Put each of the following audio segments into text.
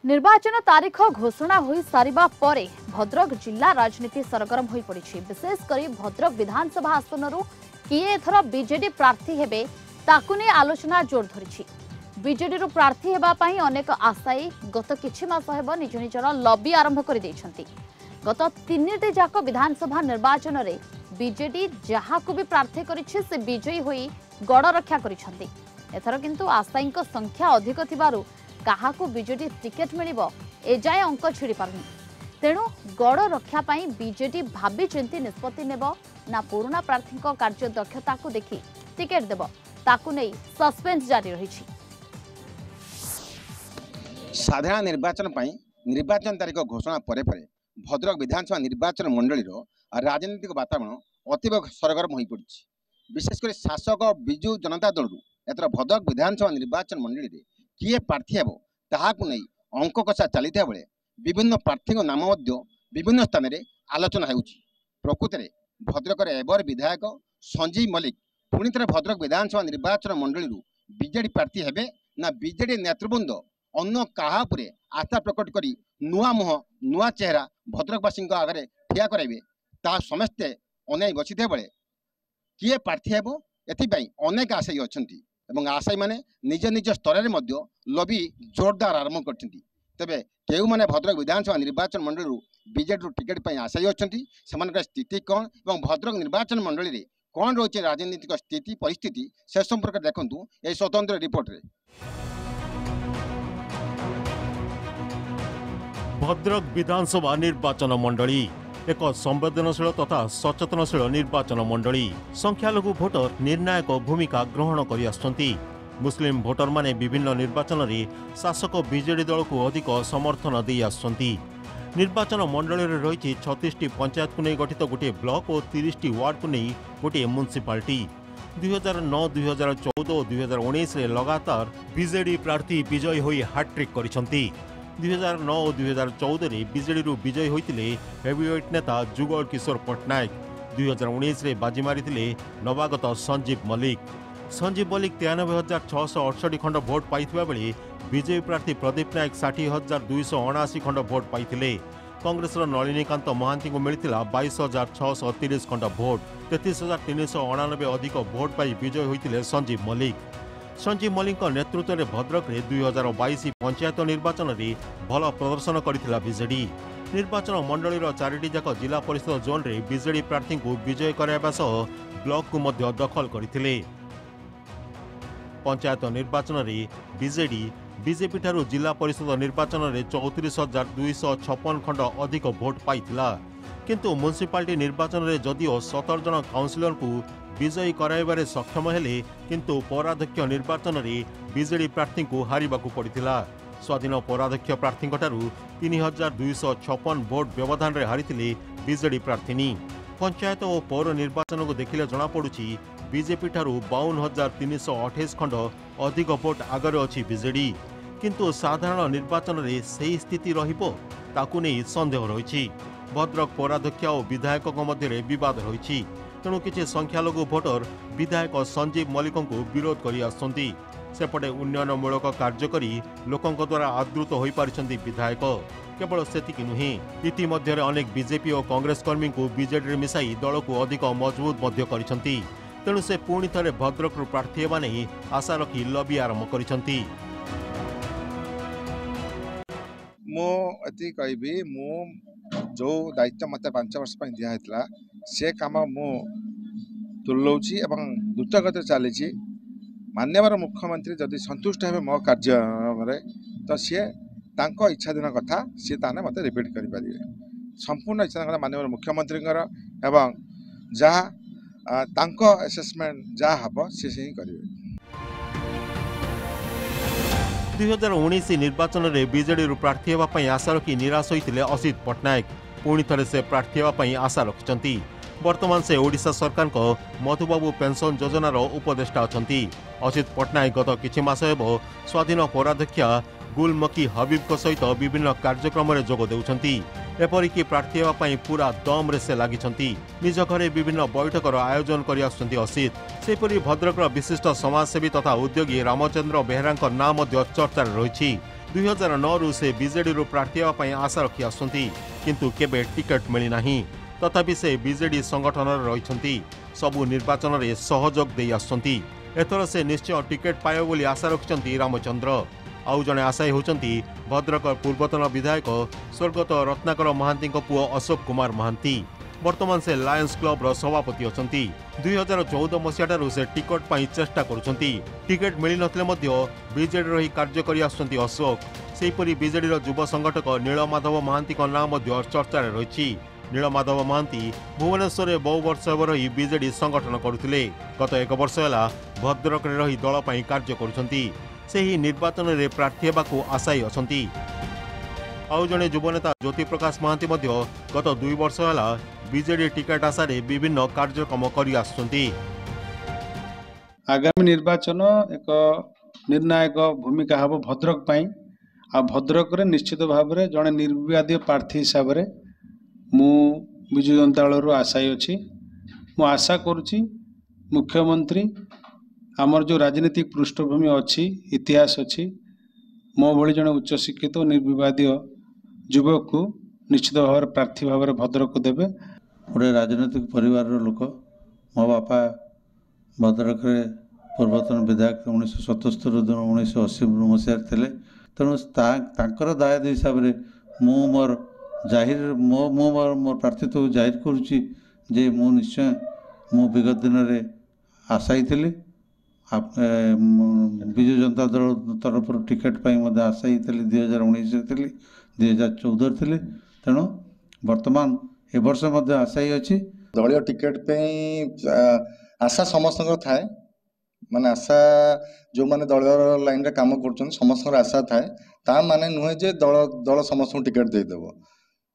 निर्वाचन तारीख घोषणा हो सारिबा परे भद्रक जिला राजनीति सरगरम हो पड़ी। विशेषकर भद्रक विधानसभा आसनरू किए एथर बीजेडी प्रार्थी हेबे ताकु ने आलोचना जोर धरी। बीजेडी रु प्रार्थी हेबापई अनेक आशायी गत किछि मास हेब निज निजर लबी आरंभ कर दैछंती। गत 3टी जाक विधानसभा निर्वाचन रे बीजेडी जहाकु भी प्रार्थी करिछि से विजयी होई गड़ रक्षा करिसंती। एथर किंतु आशायी संख्या अधिक थिबारु काहाकु बीजेडी टिकेट मिलिबो एजाए अंक छिड़ी पारुनी। तेणु गड़ रक्षा पाई बीजेडी भाबी चिंती निष्पत्ति नेब ना पुराना प्रार्थी कार्य दक्षता को देखि टिकेट देब ताकु नै सस्पेंस जारी रहिछि। साधारण निर्वाचन पाई निर्वाचन तारीख घोषणा परे परे भद्रक विधानसभा निर्वाचन मंडलीर राजनीतिक वातावरण अतीव सरगरम हो पड़ी। विशेषकर शासक विजु जनता दल एथर भद्रक विधानसभा निर्वाचन मंडली रे किए प्रार्थी हेब ताहाकु नै अंक कषा चलता बेले विभिन्न प्रार्थी नाम विभिन्न स्थान में आलोचना होउछि। प्रकृत में भद्रक एवर विधायक संजीव मल्लिक पुणी थे भद्रक विधानसभा निर्वाचन मंडली बीजेडी प्रार्थी हेबे ना बीजेडी नेतृवृंद अन्य काहा उपरे आस्था प्रकट करी नुआ मुह नुआ चेहरा भद्रकवासी आगे ठिया कराइबे ता समस्ते अनै बसिथे बेले किए प्रार्थी हेब एथिपाई अनेक आशायी अछंती एवं आशायी माने निज निज स्तर में लबी जोरदार आरंभ करछंती। तेबे केउ माने भद्रक विधानसभा निर्वाचन मंडली बीजेडी टिकेट पाई आशायी अछंती सेमानक स्थिति कौन एवं भद्रक निर्वाचन मंडली रे कौन रोचे राजनीतिक स्थिति परिस्थिति से संपर्क देखंतु ए स्वतंत्र रिपोर्ट रे। भद्रक विधानसभा निर्वाचन मंडली एक संवेदनशील तथा सचेतनशील निर्वाचन मंडली। संख्यालघु भोटर निर्णायक भूमिका ग्रहण करि आछंती। मुस्लिम भोटर माने विभिन्न निर्वाचन रे शासक बीजेडी दल को अधिक समर्थन दे आछंती। निर्वाचन मंडली रे रही 36टी पंचायत को नहीं गठित गोटे ब्लॉक और 30टी वार्ड को नहीं गोटे म्युनिसिपालिटी। 2009, 2014 और 2019 रे लगातार बीजेडी प्रार्थी विजयी होई हैट्रिक करिसंती। 2009 और 2014 रे बीजेडी रु विजयी होइतिले हेवीवेट नेता जुगल किशोर पटनायक। 2019 रे बाजी मारिथिले नवागत संजीव मल्लिक। संजीव मल्लिक 93,668 खंड भोट पाइथिबा बेले बीजेपी प्रार्थी प्रदीप नायक 60,279 खंड भोट पाइथिले। कांग्रेस नलिनीकांत महांती को मिलता 22,630 खंड भोट। 33,399 अधिक भोट पाई विजयी होइतिले संजीव मल्लिक। संजीव मल्लिक नेतृत्व में भद्रक रे 2022 पंचायत निर्वाचन रे भल प्रदर्शन करथिला बीजेडी। निर्वाचन मंडलीर 4टी जाक जिला परिषद जोन रे बीजेडी प्रार्थी को विजय कराइबा सह ब्लॉक को मध्य दखल करथिले। पंचायत निर्वाचन रे बीजेडी बीजेपी ठारू जिला परिषद निर्वाचन रे 34,256 खंड अधिक भोट पाइथिला। किंतु म्युनिसिपालिटी निर्वाचन रे जदिओ 17 जन काउंसिलर को विजयी कराइबारे सक्षम हेले किंतु पौराध्यक्ष निर्वाचन रे बीजेडी प्रार्थी को हारिबाकू पड़िथिला। स्वाधीन पौराध्यक्ष प्रार्थी ठारू 3,256 भोट व्यवधान रे हारिथिले बीजेडी प्रार्थीनी। पंचायत और पौर निर्वाचन को देखिले जना पड़ुछि बीजेपी ठारू 52,328 खंड अधिक भोट आगे अछि बीजेडी। किंतु साधारण निर्वाचन रे सही स्थिति रहिबो ताकू नै संदेह रहिछि। भद्रक पौराध्यक्ष और विधायक मध्य विवाद रही। तेणु किसी संख्यालघु भोटर विधायक संजीव मल्लिक को विरोध कर आसुंती। सेपटे उन्नयनमूलक कार्य करी लोकंक द्वारा आदृत हो पारिछंती विधायक। केवल सेतिक नुहे इतिमध्य अनेक बीजेपी और कांग्रेस कर्मी को बीजेडी मिसाई दल को अधिक मजबूत मध्य करिसंती। तेणु से पुणी थे भद्रक प्रार्थी हेबा नै आशा रखी लबी आरंभ करिसंती। मो अति कहबी मो जो दायित्व मत 5 वर्ष दिखाई से कम मु तुलाऊँगी और द्रुत गति चली। माननीय मुख्यमंत्री जदि संतुष्ट हे मो कार्य तो सी इच्छाधीन कथा सी ताने मत रिपीट करें। संपूर्ण इच्छा माननीय मुख्यमंत्री एवं जहाँ असेसमेंट जहाँ हम सी ही करेंगे। 2019 निर्वाचन में बीजेडी प्रार्थी होगापी आशा रखी निराश होते असित पटनायक पुणी थे से प्रार्थी होगापी आशा रखिंट। वर्तमान से ओडिशा सरकार को मधुबाबू पेंशन योजनार उपदेष्टा अच्छा। असित पटनायक गत किछि मास हेब स्वाधीन पौराध्यक्ष गुलमकी हबीब सहित विभिन्न कार्यक्रम में जोग देउछंती। एपरिकी प्रार्थी होगापी पूरा दम रे से लागिछंती। निज घरे विभिन्न बैठकर आयोजन करि आसुछंती असित। सेपरि भद्रक विशिष्ट समाजसेवी तथा उद्योगी रामचंद्र बेहेरा नाम चर्चा रही। 2009 से बीजेडी प्रार्थी होगा आशा रखी आसुंती किंतु केबे टिकट मिली नाही। तथापि से बीजेडी संगठन रही सबु निर्वाचन में सहयोग दे आसुंती। एथर से निश्चय टिकेट पाइब बोली आशा रखिंट रामचंद्र। आउ जड़े आशायी होती भद्रक पूर्वतन विधायक स्वर्गत रत्नाकर महांती पुओ अशोक कुमार महांती। वर्तमान से लायंस क्लब सभापति अछंती। 2014 मसीहा से टिकट पाई चेष्टा करुछंती। टिकेट मिली नथिले मध्य बीजेडी रही कार्य करि आछंती अशोक। सेहीपरि बीजेडी युव संगठक नीलमाधव महांती नाम चर्चा रही। नीलमाधव महांती भुवनेश्वर में बहु वर्ष रही बीजेडी संगठन करुथिले। गत एक वर्ष है भद्रक में रही दल पाई कार्य करुछंती। सेही निर्वाचन में प्रार्थी हेबाकू आशायी अछंती। आउ जड़े युवनेता ज्योति प्रकाश महांती गत 2 वर्ष है बीजेडी टिकेट आशा रे विभिन्न कार्यक्रम करि आछंती। आगामी निर्वाचन एक निर्णायक भूमिका हम भद्रक पाई आ भद्रक रे निश्चित भाव में जड़े निर्विवादी प्रार्थी हिसाब से मु विजु जनता दल आशायी अच्छी। मु आशा करुच्ची मुख्यमंत्री आमर जो राजनीतिक पृष्ठभूमि अच्छी इतिहास अच्छी मो भली जड़े उच्च शिक्षित निर्विवादी युवक को निश्चित भाव प्रार्थी भाव में भद्रक को देवे। गोटे राजनीतिक परिवार लोक मो बापा भद्रक पूर्वतन विधायक 1977 1980 मसीह थे। तेणु तांकर दायद हिसाब से मु मोर जाहिर मो मोर प्रार्थीत्व जाहिर करुच्ची जे मु निश्चय मु विगत दिन में आशायी थी। विजु जनता दल तरफ टिकेट पाई आशायी थी 2019 थी 2014 थी। तेणु वर्तमान ए वर्ष आशायी अच्छी। दलीय टिकेट पे आशा समस्त थाए माने आशा जो माने दलीय लाइन रे काम कर समस्त आशा थाए ता माने नुहे जे दल समस्त टिकेट देदेव।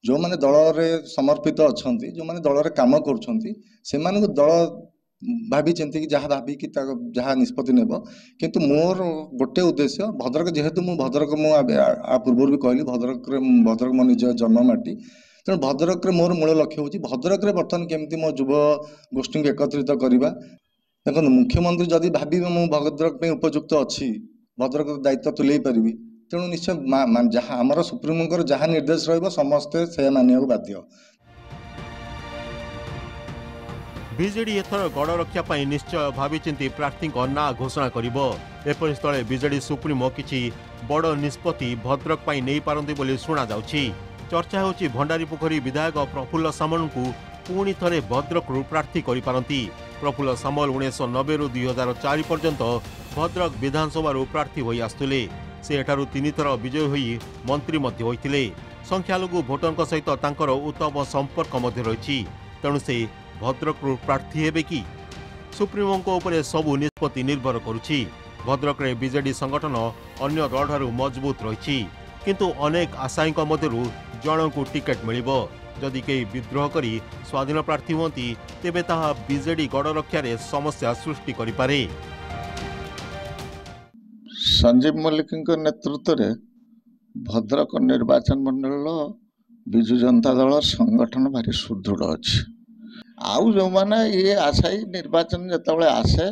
जो माने दल रे समर्पित अच्छा जो माने दल रे काम कर दल भाभी चिंती जहाँ भाभी कि जहाँ निष्पत्ति नेब किंतु मोर गोटे उद्देश्य भद्रक जेहेतु मु भद्रक मु पूर्व भी कहली भद्रक मो निज जन्ममाटी। तेणु भद्रक मोर मूल लक्ष्य हूँ भद्रक बर्तमान केमती मो युव गोष्ठी को एकत्रित करवा। देखो मुख्यमंत्री जदि भावी मु भद्रक उपयुक्त अच्छी भद्रक दायित्व तुले पारि तेणु निश्चय जहाँ आमर सुप्रीमों जहाँ निर्देश रमस्ते से मानिया बाध्य। बीजेडी एथर गड़ रक्षा पाई निश्चय भाविचिंती प्रार्थी ना घोषणा करिबो। एपरि स्थले बीजेडी सुप्रीमो किछि बड़ निष्पत्ति भद्रक पाई नै पारंती बोली सुना जाउछि। चर्चा होछि भंडारी पोखरी विधायक प्रफुल्ल सामल को पुणी थरे भद्रक प्रार्थी करि पारंती। प्रफुल्ल सामल 1990 रु 2004 पर्यंत भद्रक विधानसभा प्रार्थी होई आस्तुले। से एठारु 3 थर विजय होई मंत्री मध्य होइतिले। संख्यालघु भोटरक सहित तांकर उत्तम संपर्क मध्य रहिछि। तेणु से भद्रक प्रार्थी हेबे कि सुप्रीमों उपरे सबु निष्पत्ति निर्भर करुछि। भद्रक रे बीजेडी संगठन अन्य दल ठारू मजबूत रही किंतु अनेक आशायी मध्यरु जन को टिकेट मिलिबो। जदि कई विद्रोह करी स्वाधीन प्रार्थी हुंती तेबे ताहा बीजेडी गड़ रक्षा रे समस्या सृष्टि करि पारे। संजीव मल्लिक नेतृत्व में भद्रक निर्वाचन मंडल विजु जनता दल संगठन भारी सुदृढ़ अच्छी। आउ जो माने ये आशायी निर्वाचन जिते आसे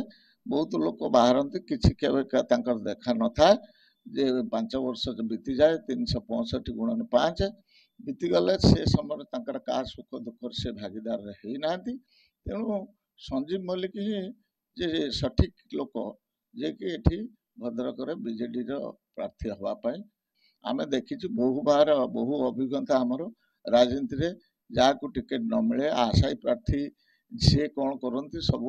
बहुत लोक बाहरती किसी देखा न था जे 5 वर्ष बीती जाए 365 गुणन 5 बीतीगले से समय क्या सुख दुख से भागीदार होना। तेणु संजीव मल्लिक ही जे सठिक लोक जे कि एठी भद्रक बीजेडी प्रार्थी हाँपाई आम देखी बहु बार बहु अभिज्ञता आमर राजनीति रे जहाँ को टिकेट न मिले आशायी प्रार्थी सी कौन करती सब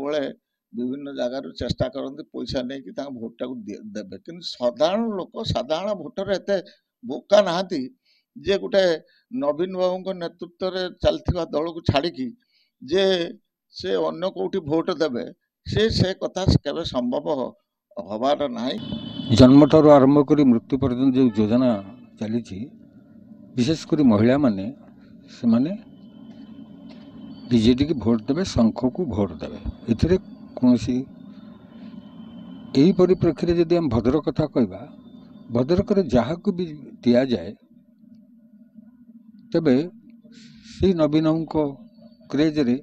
विभिन्न जगार चेष्टा करती पैसा नहीं कि भोटा को देवे कि साधारण लोक साधारण भोटर एत बोका नहांती जे गोटे नवीन बाबू नेतृत्व में चलता दल को छाड़ी जे से अन्य कोठी भोट देवे से कथा केवे संभव हबार नहीं। जन्म ठार आरंभ कर मृत्यु पर्यंत जो योजना चली विशेषकर महिला माने से माने बीजेडी की भोट देवे संख को भोट देवे एथिरे कौनसी यही परिप्रेक्षी जदि हम भद्रक कथा कहबा भद्रक जहाँ को भी दि जाए तेबे से नवीन को क्रेज रे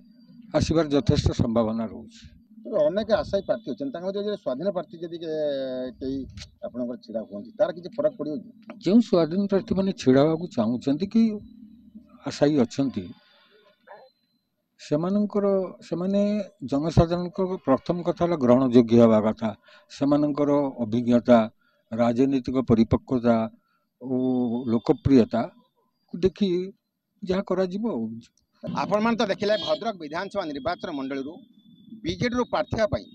आसबार यथेष्ट संभावना रोचे। ଅନେକ ଆଶାୟୀ ପ୍ରାର୍ଥୀ ଅଛନ୍ତି ତାଙ୍କ ମଧ୍ୟରେ ସ୍ୱାଧୀନ ପ୍ରାର୍ଥୀ ଯଦି କେହି ଆପଣଙ୍କର ଛିଡ଼ା ହୁଅନ୍ତି ତାର କିଛି ଫରକ ପଡ଼ିବ କି? ଯେଉଁ ସ୍ୱାଧୀନ ପ୍ରାର୍ଥୀମାନେ ଛିଡ଼ା ହେବାକୁ ଚାହୁଁଛନ୍ତି କି ଆଶାୟୀ ଅଛନ୍ତି ସେମାନେ ଜନସାଧାରଣଙ୍କ ପ୍ରଥମ କଥା ହେଲା ଗ୍ରହଣଯୋଗ୍ୟ ହେବା କଥା। ସେମାନଙ୍କର ଅଭିଜ୍ଞତା, ରାଜନୈତିକ ପରିପକ୍ୱତା ଓ ଲୋକପ୍ରିୟତାକୁ ଦେଖି ଯାହା କରାଯିବ ଆଉ। ଆପଣମାନେ ତ ଦେଖିଲେ ଭଦ୍ରକ ବିଧାନସଭା ନିର୍ବାଚନ ମଣ୍ଡଳୀରୁ ବିଜେଡିରୁ ପ୍ରାର୍ଥୀ ହେବା ପାଇଁ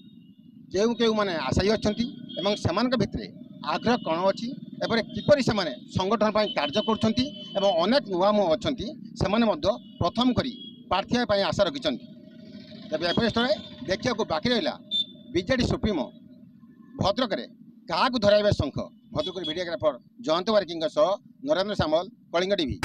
କେଉଁମାନେ ଆଶାୟୀ ଅଛନ୍ତି ଏବଂ ସେମାନଙ୍କ ଭିତରେ ଆଗ୍ରହ କ'ଣ ଅଛି ଏବଂ କିପରି ସେମାନେ ସଂଗଠନ ପାଇଁ କାର୍ଯ୍ୟ କରୁଛନ୍ତି ଏବଂ ଅନେକ ନୂଆ ମୁହଁ ଅଛନ୍ତି ସେମାନେ ମଧ୍ୟ ପ୍ରଥମ କରି ପ୍ରାର୍ଥୀ ହେବା ପାଇଁ ଆଶା ରଖିଛନ୍ତି। ତେବେ ଏପରି ସ୍ଥଳେ ଦେଖିବାକୁ ବାକି ରହିଲା ବିଜେଡି ସୁପ୍ରିମୋ ଭଦ୍ରକରେ କାହାକୁ ଧରାଇବେ ଶଙ୍ଖ। ଭଦ୍ରକରେ ଭିଡ଼ିଓଗ୍ରାଫର ଜୟନ୍ତ ବାରିକଙ୍କ ସହ ନରେନ୍ଦ୍ର ସାମଲ, କଳିଙ୍ଗ ଟିଭି।